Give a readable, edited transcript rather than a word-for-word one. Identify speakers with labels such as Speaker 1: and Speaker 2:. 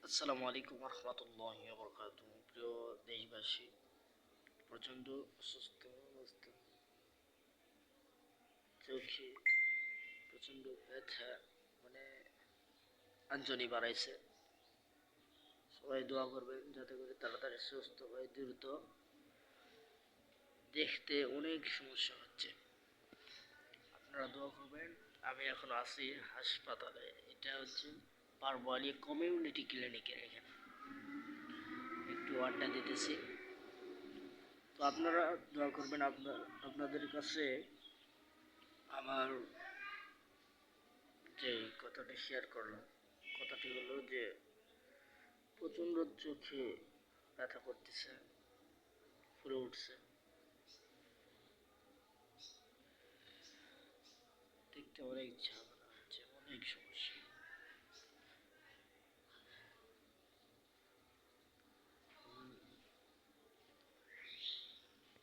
Speaker 1: আসসালামু আলাইকুম রহমতুল্লাহি ওয়া বারাকাতুহু। প্রিয় দেশবাসী, প্রচণ্ড অসুস্থ অবস্থা, চোখে প্রচণ্ড ব্যথা, মানে আঞ্জনি বাড়াইছে। সবাই দোয়া করবেন যাতে করে তাড়াতাড়ি সুস্থ হয় দ্রুত। দেখতে অনেক সমস্যা হচ্ছে, আপনারা দোয়া করবেন। আমি এখন আছি হাসপাতালে, এটা হচ্ছে পারবোয়ালি কমিউনিটি ক্লিনিকের এখানে একটু আড্ডা দিতেছি। তো আপনারা দোয়া করবেন। আপনাদের কাছে আমার যে কথাটি শেয়ার করলাম, কথাটি হলো যে প্রচণ্ড চোখে ব্যথা করতেছে, ফুলে উঠছে, দেখতে অনেক ঝামেলা হচ্ছে, অনেক সমস্যা।